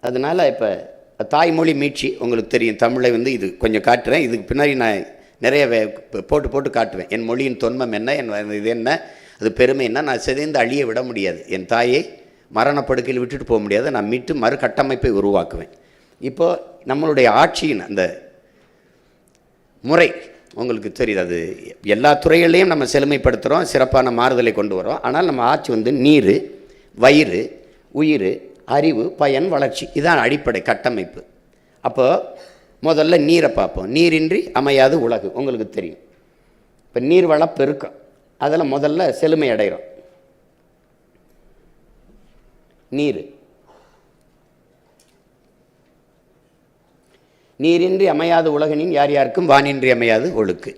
அதனால் இப்போ தாய்மொழி மீட்சி உங்களுக்கு தெரியும். தமிழை வந்து இது கொஞ்சம் காட்டுறேன், இதுக்கு பின்னாடி நான் நிறைய போட்டு காட்டுவேன். என் மொழியின் தொன்மம் என்ன, என் இது என்ன, அது பெருமை என்ன. நான் சிதைந்து அழிய விட முடியாது. என் தாயை மரணப்படுக்கையில் விட்டுட்டு போக முடியாது. நான் மீட்டு மறு கட்டமைப்பை உருவாக்குவேன். இப்போது நம்மளுடைய ஆட்சியின் அந்த முறை உங்களுக்கு தெரியுது. அது எல்லா துறைகளையும் நம்ம செழுமைப்படுத்துகிறோம், சிறப்பான மாறுதலை கொண்டு வரோம். ஆனால் நம்ம ஆட்சி வந்து நீர், வயிறு, உயிர், அறிவு, பயன், வளர்ச்சி, இதான் அடிப்படை கட்டமைப்பு. அப்போது முதல்ல நீரை பார்ப்போம். நீரின்றி அமையாது உலகு உங்களுக்கு தெரியும். இப்போ நீர்வள பெருக்கம், அதில் முதல்ல செழுமை அடைகிறோம். நீரின்றி அமையாது உலகனின் யார் யாருக்கும் வானின்றி அமையாது ஒழுக்கு.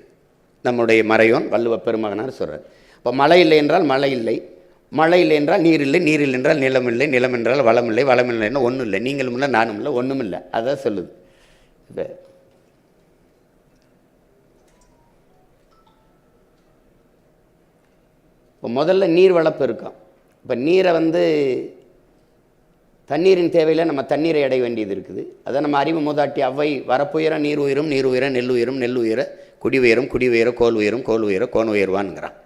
நம்முடைய மறையோன் வள்ளுவ பெருமகனார் சொல்கிறார். இப்போ மழை இல்லை என்றால் மழை இல்லை, மழை இல்லை என்றால் நீர் இல்லை, நீர் இல்லை என்றால் நிலம் இல்லை, நிலம் என்றால் வளம் இல்லை, வளம் இல்லைன்னா ஒன்றும் இல்லை, நீங்களும் இல்லை, நானும் இல்லை, ஒன்றும் இல்லை. அதான் சொல்லுது. இப்போ முதல்ல நீர் வளப்பெருக்கம். இப்போ நீரை வந்து தண்ணீரின் தேவையில் நம்ம தண்ணீரை அடைய வேண்டியது இருக்குது. அதை நம்ம அறிவு மூதாட்டி அவ்வை வரப்புயர நீர் உயரும், நீர் உயர நெல் உயரும், நெல் உயர குடி உயரும், குடி உயர கோல் உயரும், கோல் உயர கோன் உயர்வான்ங்கிறான்.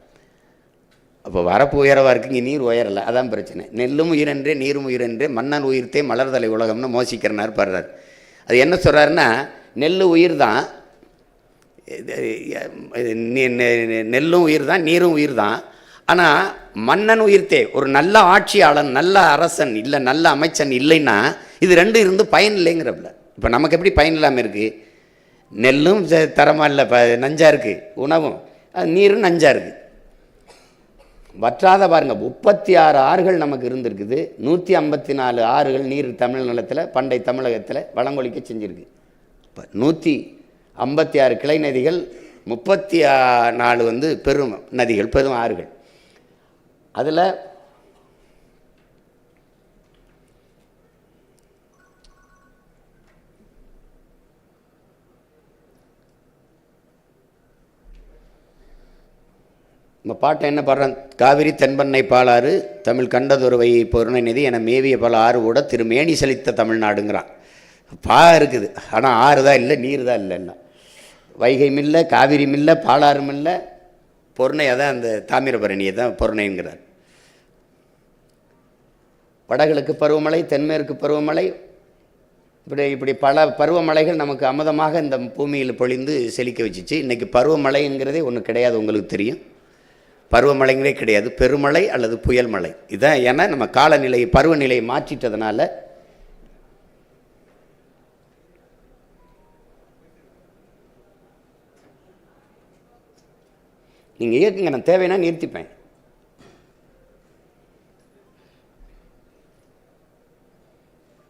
அப்போ வரப்பு உயரவாக இருக்குது, இங்கே நீர் உயரலை, அதான் பிரச்சனை. நெல்லும் உயிரென்றே நீரும் உயிரென்றே மன்னன் உயிர்த்தே மலர்தலை உலகம்னு மோசிக்கிறனார் பாடுறார். அது என்ன சொல்கிறாருன்னா, நெல் உயிர் தான், நெல்லும் உயிர் தான், நீரும் உயிர் தான். ஆனால் மன்னன் உயிர்த்தே, ஒரு நல்ல ஆட்சியாளன், நல்ல அரசன் இல்லை, நல்ல அமைச்சன் இல்லைன்னா இது ரெண்டும் இருந்து பயன் இல்லைங்கிறப்பல. இப்போ நமக்கு எப்படி பயன் இல்லாமல் இருக்குது? நெல்லும் தரமாக இல்லை, நஞ்சாக இருக்குது உணவும், நீரும் நஞ்சாக இருக்குது. வற்றாத பாருங்கள், 36 ஆறுகள் நமக்கு இருந்திருக்குது. 154 ஆறுகள் நீர் தமிழ் நிலத்தில் பண்டை தமிழகத்தில் வளங்கொழிக்க செஞ்சுருக்கு. இப்போ 156 கிளை நதிகள், 34 வந்து பெரும் நதிகள், பெரும் ஆறுகள். அதில் நம்ம பாட்டை என்ன பாடுறோம்? காவிரி தென்பண்ணை பாலாறு தமிழ் கண்டதொருவை பொருணை நிதி என மேவிய பல ஆறு கூட திருமேனி செழித்த தமிழ்நாடுங்கிறான். இருக்குது, ஆனால் ஆறு தான் இல்லை, நீர் தான் இல்லைன்னா. வைகையும் இல்லை, காவிரியும் இல்லை, பாலாறும் இல்லை, பொருணை அதான் அந்த தாமிரபரணியை தான் பொருணைங்கிறார். வடகிழக்கு பருவமழை, தென்மேற்கு பருவமழை, இப்படி பல பருவமழைகள் நமக்கு அமுதமாக இந்த பூமியில் பொழிந்து செழிக்க வச்சிச்சு. இன்றைக்கி பருவமழைங்கிறதே ஒன்று கிடையாது, உங்களுக்கு தெரியும். பருவமழைங்களே கிடையாது, பெருமழை அல்லது புயல் மழை இதான். ஏன்னா நம்ம காலநிலையை பருவநிலையை மாற்றிட்டதுனால நீங்கள் இயக்குங்க, நான் தேவைன்னா நிறுத்திப்பேன்.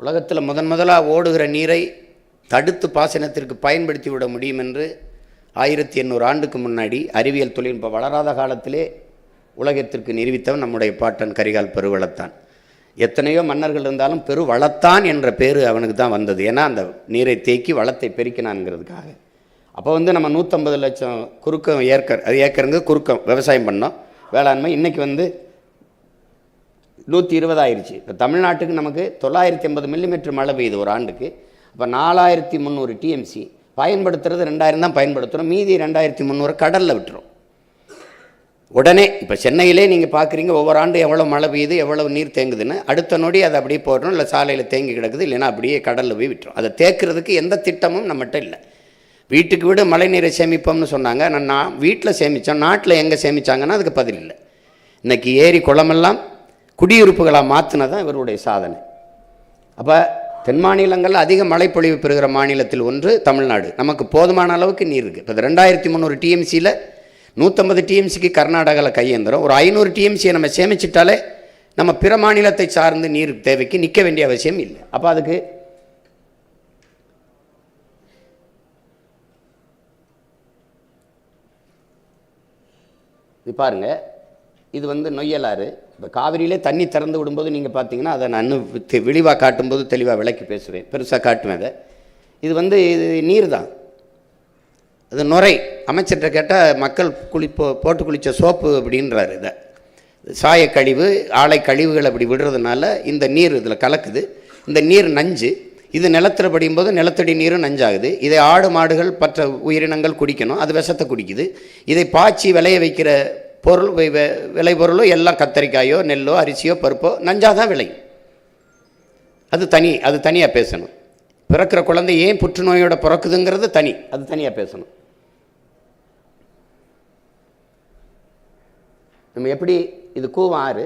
உலகத்தில் முதலாக ஓடுகிற நீரை தடுத்து பாசனத்திற்கு பயன்படுத்தி விட முடியும் என்று 1800 ஆண்டுக்கு முன்னாடி அறிவியல் தொழில்நுட்பம் வளராத காலத்திலே உலகத்திற்கு நிரூபித்தவன் நம்முடைய பாட்டன் கரிகால் பெருவளத்தான். எத்தனையோ மன்னர்கள் இருந்தாலும் பெருவளத்தான் என்ற பேர் அவனுக்கு தான் வந்தது. ஏன்னா அந்த நீரை தேக்கி வளத்தை பெருக்கினான்ங்கிறதுக்காக. அப்போ வந்து நம்ம 150 லட்சம் குறுக்கம் ஏக்கருங்க குறுக்கம் விவசாயம் பண்ணோம், வேளாண்மை. இன்றைக்கி வந்து 120 ஆயிடுச்சு. இப்போ தமிழ்நாட்டுக்கு நமக்கு 980 மில்லிமீட்டர் மழை பெய்யுது ஒரு ஆண்டுக்கு. அப்போ 4300 டிஎம்சி பயன்படுத்துறது 2000 தான் பயன்படுத்துகிறோம், மீதி 2300 கடலில் விட்டுரும் உடனே. இப்போ சென்னையிலே நீங்கள் பார்க்குறீங்க ஒவ்வொரு ஆண்டு எவ்வளோ மழை பெய்யுது, எவ்வளோ நீர் தேங்குதுன்னு. அடுத்த நொடி அதை அப்படியே போடுறோம், இல்லை சாலையில் தேங்கி கிடக்குது, இல்லைன்னா அப்படியே கடலில் போய் விட்டுரும். அதை தேக்கிறதுக்கு எந்த திட்டமும் நம்மகிட்ட இல்லை. வீட்டுக்கு வீடு மழை நீரை சேமிப்போம்னு சொன்னாங்க. நான் வீட்டில் சேமித்தோம், நாட்டில் எங்கே சேமித்தாங்கன்னா அதுக்கு பதில் இல்லை. இன்றைக்கி ஏரி குளமெல்லாம் குடியிருப்புகளாக மாற்றினதான் இவருடைய சாதனை. அப்போ தென் மாநிலங்களில் அதிக மழைப்பொழிவு பெறுகிற மாநிலத்தில் ஒன்று தமிழ்நாடு. நமக்கு போதுமான அளவுக்கு நீர் இருக்குது. இப்போ 2300 டிஎம்சியில் 150 டிஎம்சிக்கு கர்நாடகாவில் கையேந்திரம். ஒரு 500 டிஎம்சியை நம்ம சேமிச்சிட்டாலே நம்ம பிற மாநிலத்தை சார்ந்து நீர் தேவைக்கு நிற்க வேண்டிய அவசியம் இல்லை. அப்போ அதுக்கு இது பாருங்கள், இது வந்து நொய்யலாறு. இப்போ காவிரியிலே தண்ணி திறந்து விடும்போது நீங்கள் பார்த்தீங்கன்னா அதை நான் இன்னும் விழிவாக காட்டும்போது தெளிவாக விளக்கி பேசுவேன், பெருசாக காட்டுவேன் அதை. இது வந்து இது நீர் தான், அது நுரை. அமைச்சர்கிட்ட கேட்டால் மக்கள் போட்டு குளித்த சோப்பு அப்படின்றாரு. இதை சாயக்கழிவு, ஆலை கழிவுகள் அப்படி விடுறதுனால இந்த நீர் இதில் கலக்குது. இந்த நீர் நஞ்சு. இது நிலத்தில் படியும் போது நிலத்தடி நீரும் நஞ்சாகுது. இதை ஆடு மாடுகள் மற்ற உயிரினங்கள் குடிக்கணும், அது விஷத்தை குடிக்குது. இதை பாய்ச்சி விளைய வைக்கிற பொருள் விளை பொருளோ எல்லாம் கத்தரிக்காயோ நெல்லோ அரிசியோ பருப்போ நஞ்சாக தான் விளையும். அது தனியாக பேசணும். பிறக்கிற குழந்தை ஏன் புற்றுநோயோட பிறக்குதுங்கிறது அது தனியாக பேசணும். நம்ம எப்படி இது கூவம் ஆறு,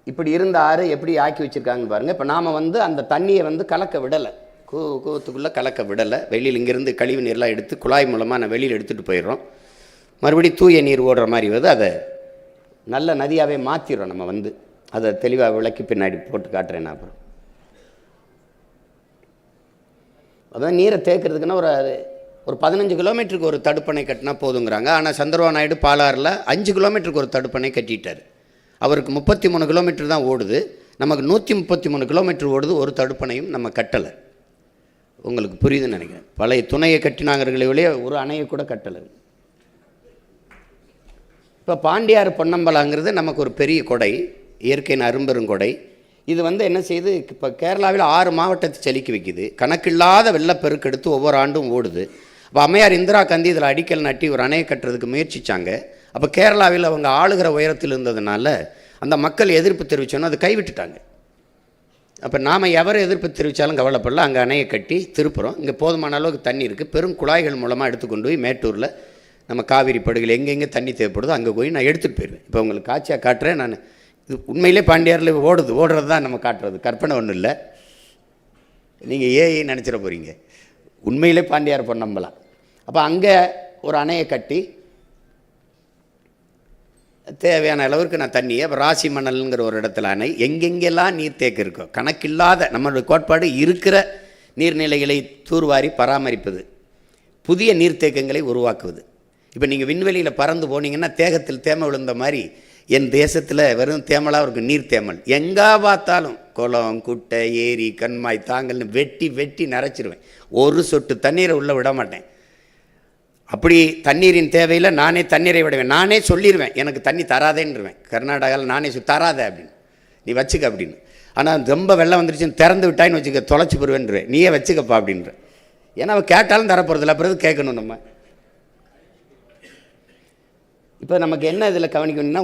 இப்படி இருந்த ஆறு எப்படி ஆக்கி வச்சுருக்காங்கன்னு பாருங்கள். இப்போ நாம் அந்த தண்ணியை கலக்க விடலை, கூவத்துக்குள்ளே கலக்க விடலை. வெளியில் இங்கேருந்து கழிவு நீர்லாம் எடுத்து குழாய் மூலமாக நான் வெளியில் எடுத்துகிட்டு போயிடுறோம். மறுபடியும் தூய நீர் ஓடுற மாதிரி வருது. அதை நல்ல நதியாகவே மாற்றிடுறோம். நம்ம அதை தெளிவாக விளக்கி பின்னாடி போட்டு காட்டுறேன் நான். அப்புறம் அதான் நீரை தேக்கிறதுக்குன்னா ஒரு 15 கிலோமீட்டருக்கு ஒரு தடுப்பணை கட்டினா போதுங்கிறாங்க. ஆனால் சந்திரபாபு நாயுடு பாலாறில் 5 கிலோமீட்டருக்கு ஒரு தடுப்பணை கட்டிட்டார். அவருக்கு 33 கிலோமீட்டர் தான் ஓடுது, நமக்கு 133 கிலோமீட்டர் ஓடுது. ஒரு தடுப்பணையும் நம்ம கட்டலை. உங்களுக்கு புரியுதுன்னு நினைக்கிறேன். பழைய துணையை கட்டினாங்கிறங்களே ஒரு அணையை கூட கட்டலை. இப்போ பாண்டியார் பொன்னம்பலாங்கிறது நமக்கு ஒரு பெரிய கொடை, இயற்கையின் அரும்பெருங்கொடை. இது என்ன செய்யுது, இப்போ கேரளாவில் 6 மாவட்டத்தை செலுக்கி வைக்குது. கணக்கில்லாத வெள்ளப்பெருக்கெடுத்து ஒவ்வொரு ஆண்டும் ஓடுது. அப்போ அம்மையார் இந்திரா காந்தி இதில் அடிக்கல் நட்டி ஒரு அணையை கட்டுறதுக்கு முயற்சித்தாங்க. அப்போ கேரளாவில் அவங்க ஆளுகிற உயரத்தில் இருந்ததுனால அந்த மக்கள் எதிர்ப்பு தெரிவித்தோன்னா அதை கைவிட்டுட்டாங்க. அப்போ நாம் எவரை எதிர்ப்பு தெரிவித்தாலும் கவலைப்படல, அங்கே அணையை கட்டி திருப்புறோம். இங்கே போதுமான அளவுக்கு தண்ணி இருக்குது. பெரும் குழாய்கள் மூலமாக எடுத்துக்கொண்டு போய் மேட்டூரில் நம்ம காவிரி படுகையில் எங்கெங்கே தண்ணி தேவைப்படுதோ அங்கே போய் நான் எடுத்துகிட்டு போயிடுவேன். இப்போ உங்களுக்கு காட்சியாக காட்டுறேன். நான் இது உண்மையிலே பாண்டியாரில் ஓடுறது தான் நம்ம காட்டுறது, கற்பனை ஒன்றும் இல்லை. நீங்கள் ஏஐ நினச்சிட போகிறீங்க. உண்மையிலே பாண்டியார் பொன்னம்பலம். அப்போ அங்கே ஒரு அணையை கட்டி தேவையான அளவுக்கு நான் தண்ணியை, அப்போ ராசி மணல்ங்கிற ஒரு இடத்துல அணை, எங்கெங்கெல்லாம் நீர்த்தேக்க இருக்கோ கணக்கில்லாத நம்மளுடைய கோட்பாடு இருக்கிற நீர்நிலைகளை தூர்வாரி பராமரிப்பது, புதிய நீர்த்தேக்கங்களை உருவாக்குவது. இப்போ நீங்கள் விண்வெளியில் பறந்து போனீங்கன்னா தேகத்தில் தேமை விழுந்த மாதிரி என் தேசத்தில் வெறும் தேமலாக இருக்கும். நீர் தேமல் எங்கே பார்த்தாலும் குளம் குட்டை ஏரி கண்மாய் தாங்கல்னு வெட்டி வெட்டி நிறச்சிருவேன். ஒரு சொட்டு தண்ணீரை உள்ளே விட மாட்டேன். அப்படி தண்ணீரின் தேவையில் நானே தண்ணீரை விடுவேன். நானே சொல்லிடுவேன் எனக்கு தண்ணி தராதேன்னுருவேன். கர்நாடகாவில் நானே தராத அப்படின்னு, நீ வச்சுக்க அப்படின்னு. ஆனால் ரொம்ப வெள்ளம் வந்துருச்சுன்னு திறந்து விட்டாயின்னு வச்சுக்க, தொலைச்சி போடுவேன்ருவேன். நீயே வச்சுக்கப்பா அப்படின்ற. ஏன்னா அவள் கேட்டாலும் தரப்போகிறதில்ல, அப்புறம் கேட்கணும் நம்ம. இப்போ நமக்கு என்ன இதில் கவனிக்கணும்னா,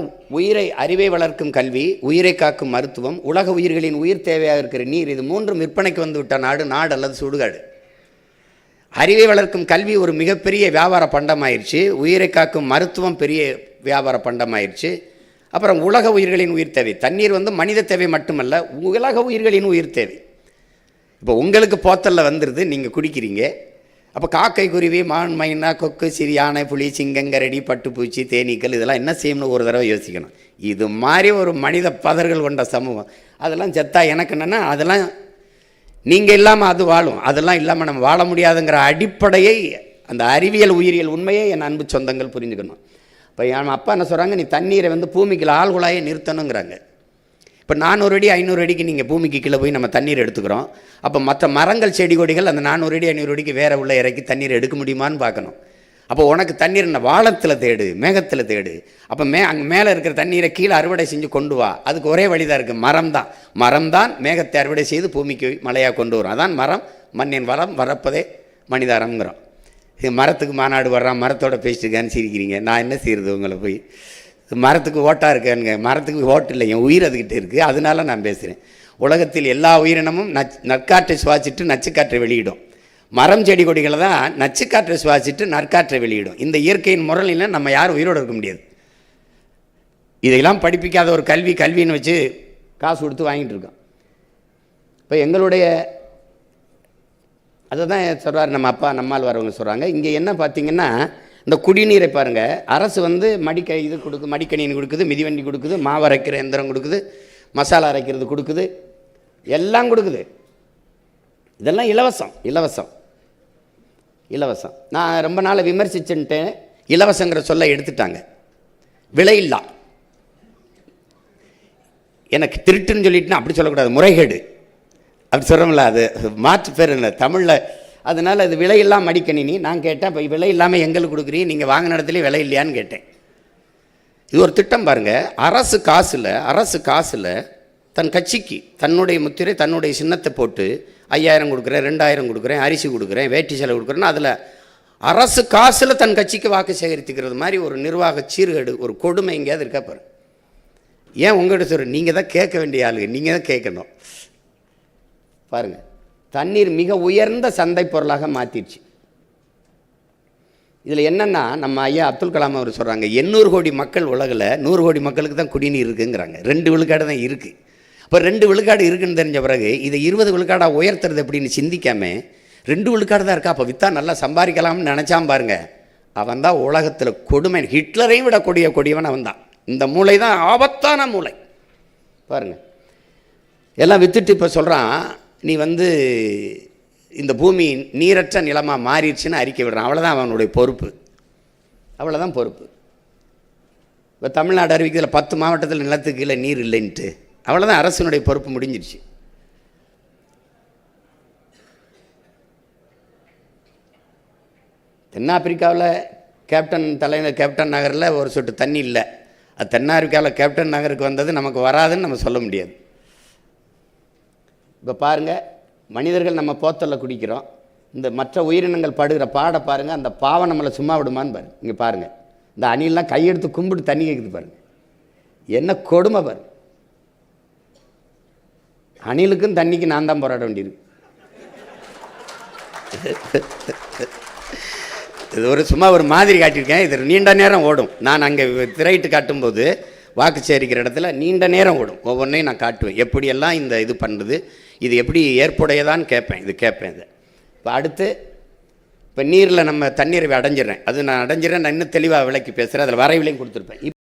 அறிவை வளர்க்கும் கல்வி, உயிரை காக்கும் மருத்துவம், உலக உயிர்களின் உயிர் தேவையாக இருக்கிற நீர், இது மூன்றும் விற்பனைக்கு வந்து விட்ட நாடு அல்லது சுடுகாடு. அறிவை வளர்க்கும் கல்வி ஒரு மிகப்பெரிய வியாபார பண்டமாயிருச்சு. உயிரை காக்கும் மருத்துவம் பெரிய வியாபார பண்டமாயிருச்சு. அப்புறம் உலக உயிர்களின் உயிர் தேவை. தண்ணீர் மனித தேவை மட்டுமல்ல, உலக உயிர்களின் உயிர் தேவை. இப்போ உங்களுக்கு போத்தலில் வந்துடுது, நீங்கள் குடிக்கிறீங்க. அப்போ காக்கை குருவி மான் மைனா கொக்கு சிறு யானை புலி சிங்கங்கரடி பட்டுப்பூச்சி தேனீக்கள் இதெல்லாம் என்ன செய்யணும்னு ஒரு தடவை யோசிக்கணும். இது மாதிரி ஒரு மனித பதர்கள் கொண்ட சமூகம், அதெல்லாம் செத்தா எனக்கு என்னென்னா, அதெல்லாம் நீங்கள் இல்லாமல் அது வாழும், அதெல்லாம் இல்லாமல் நம்ம வாழ முடியாதுங்கிற அடிப்படையை, அந்த அறிவியல் உயிரியல் உண்மையை என் அன்பு சொந்தங்கள் புரிஞ்சுக்கணும். இப்போ என் அப்பா என்ன சொல்கிறாங்க, நீ தண்ணீரை பூமிக்குள்ள ஆழ்குழாயை நிறுத்தணுங்கிறாங்க. இப்போ 400 அடி 500 அடிக்கு நீங்கள் பூமிக்கு கீழே போய் நம்ம தண்ணீர் எடுத்துக்கிறோம். அப்போ மற்ற மரங்கள் செடி கொடிகள் அந்த 400 அடி 500 அடிக்கு வேற உள்ள இறக்கி தண்ணீர் எடுக்க முடியுமான்னு பார்க்கணும். அப்போ உனக்கு தண்ணீர் என்ன வானத்தில் தேடு, மேகத்தில் தேடு. அப்போ அங்கே மேலே இருக்கிற தண்ணீரை கீழே அறுவடை செஞ்சு கொண்டு வா. அதுக்கு ஒரே வழிதான் இருக்குது, மரம் தான் மேகத்தை அறுவடை செய்து பூமிக்கு மழையாக கொண்டு வரும். அதான் மரம், மண்ணின் வரம் வரப்பதே மனிதாரம்ங்கிறோம். இது மரத்துக்கு மாநாடு வர்றான், மரத்தோட பேசிட்டுக்கான்னு சிரிக்கிறீங்க. நான் என்ன செய்கிறது உங்களை போய்? மரத்துக்கு ஓட்டாக இருக்கானுங்க, மரத்துக்கு ஓட்டு இல்லை, என் உயிர் அதுக்கிட்ட இருக்குது, அதனால நான் பேசுகிறேன். உலகத்தில் எல்லா உயிரினமும் நற்காற்றை சுவாசிட்டு நச்சுக்காற்றை வெளியிடும். மரம் செடி கொடிகளை தான் நச்சுக்காற்றை சுவாசிட்டு நற்காற்றை வெளியிடும். இந்த இயற்கையின் முறையில் நம்ம யாரும் உயிரோடு இருக்க முடியாது. இதையெல்லாம் படிப்பிக்காத ஒரு கல்வின்னு வச்சு காசு கொடுத்து வாங்கிட்டு இருக்கோம். இப்போ எங்களுடைய அதை தான் சொல்கிறார் நம்ம அப்பா நம்மால் வரவங்க சொல்கிறாங்க. இங்கே என்ன பார்த்தீங்கன்னா, இந்த குடிநீரை பாருங்கள், அரசு மடிக்கணினி கொடுக்குது, மிதிவண்டி கொடுக்குது, மாவு அரைக்கிற எந்திரம் கொடுக்குது, மசாலா அரைக்கிறது கொடுக்குது, எல்லாம் கொடுக்குது. இதெல்லாம் இலவசம். நான் ரொம்ப நாள் விமர்சிச்சுட்டேன், இலவசங்கிற சொல்ல எடுத்துட்டாங்க. விலையில்லா. எனக்கு திருட்டுன்னு சொல்லிட்டுனா அப்படி சொல்லக்கூடாது, முறைகேடு அப்படி சொல்கிறோம்ல, அது மாற்று பேர் இல்லை தமிழில். அதனால் அது விலையில்லா மடிக்கணினி. நான் கேட்டேன், இப்போ விலை இல்லாமல் எங்களுக்கு கொடுக்குறீங்க, நீங்கள் வாங்கின இடத்துல விலை இல்லையான்னு கேட்டேன். இது ஒரு திட்டம் பாருங்கள். அரசு காசில் தன் கட்சிக்கு தன்னுடைய முத்திரை தன்னுடைய சின்னத்தை போட்டு 5000 கொடுக்குறேன், 2000 கொடுக்குறேன், அரிசி கொடுக்குறேன், வேட்டி செலவு கொடுக்குறேன்னா அதில் அரசு காசில் தன் கட்சிக்கு வாக்கு சேகரித்துக்கிறது மாதிரி ஒரு நிர்வாக சீர்கேடு, ஒரு கொடுமை எங்கேயாவது இருக்கா பாரு. ஏன் உங்கள்கிட்ட சொல்கிறேன், நீங்கள் தான் கேட்க வேண்டிய ஆளுங்க, நீங்கள் தான் கேட்கணும். பாருங்கள், தண்ணீர் மிக உயர்ந்த சந்தை பொருளாக மாற்றிடுச்சு. இதில் என்னென்னா, நம்ம ஐயா அப்துல் கலாம் அவர் சொல்கிறாங்க, 800 கோடி மக்கள் உலகில் 100 கோடி மக்களுக்கு தான் குடிநீர் இருக்குங்கிறாங்க. 2 விழுக்காடு தான் இருக்குது. இப்போ 2 விழுக்காடு இருக்குன்னு தெரிஞ்ச பிறகு இதை 20 விழுக்காடாக உயர்த்துறது அப்படின்னு சிந்திக்காமல் 2 விழுக்காடு தான் இருக்கா, அப்போ விற்றா நல்லா சம்பாதிக்கலாம்னு நினச்சான் பாருங்க. அவன் தான் உலகத்தில் கொடுமை, ஹிட்லரையும் விட கொடியவன் அவன் தான். இந்த மூளை தான் ஆபத்தான மூளை. பாருங்கள், எல்லாம் விற்றுட்டு இப்போ சொல்கிறான், நீ இந்த பூமி நீரற்ற நிலமாக மாறிடுச்சுன்னு அறிக்கை விடுறான். அவ்வளோதான் அவனுடைய பொறுப்பு, அவ்வளோதான் பொறுப்பு. இப்போ தமிழ்நாடு அறிவிக்கிறதுல 10 மாவட்டத்தில் நிலத்துக்கு கீழே நீர் இல்லைன்ட்டு, அவ்வளோதான் அரசினுடைய பொறுப்பு முடிஞ்சிடுச்சு. தென்னாப்பிரிக்காவில் கேப்டன் நகரில் ஒரு சொட்டு தண்ணி இல்லை. அது தென்னாப்பிரிக்காவில் கேப்டன் நகருக்கு வந்தது நமக்கு வராதுன்னு நம்ம சொல்ல முடியாது. இப்போ பாருங்கள், மனிதர்கள் நம்ம போத்தலில் குடிக்கிறோம், இந்த மற்ற உயிரினங்கள் படுகிற பாட பாருங்கள், அந்த பாவம் நம்மளை சும்மா விடுமான்னு பாருங்க. இங்கே பாருங்கள், இந்த அணிலெலாம் கையெடுத்து கும்பிட்டு தண்ணி கேட்குது பாருங்கள், என்ன கொடுமை பாரு. அணிலுக்கும் தண்ணிக்கு நான் தான் போராட வேண்டியிருக்கு. இது சும்மா ஒரு மாதிரி காட்டியிருக்கேன். இது நீண்ட நேரம் ஓடும். நான் அங்கே திரையிட்டு காட்டும்போது வாக்கு சேரிக்கிற இடத்துல நீண்ட நேரம் ஓடும். ஒவ்வொன்றையும் நான் காட்டுவேன், எப்படியெல்லாம் இந்த இது பண்ணுறது, இது எப்படி ஏற்புடையதான்னு கேட்பேன். இதை இப்போ அடுத்து, இப்போ நீரில் நம்ம தண்ணீரை அடைஞ்சிடறேன், அது நான் அடைஞ்சிடறேன். நான் இன்னும் தெளிவாக விளக்கி பேசுகிறேன், அதில் வரைவிலையும் கொடுத்துருப்பேன்.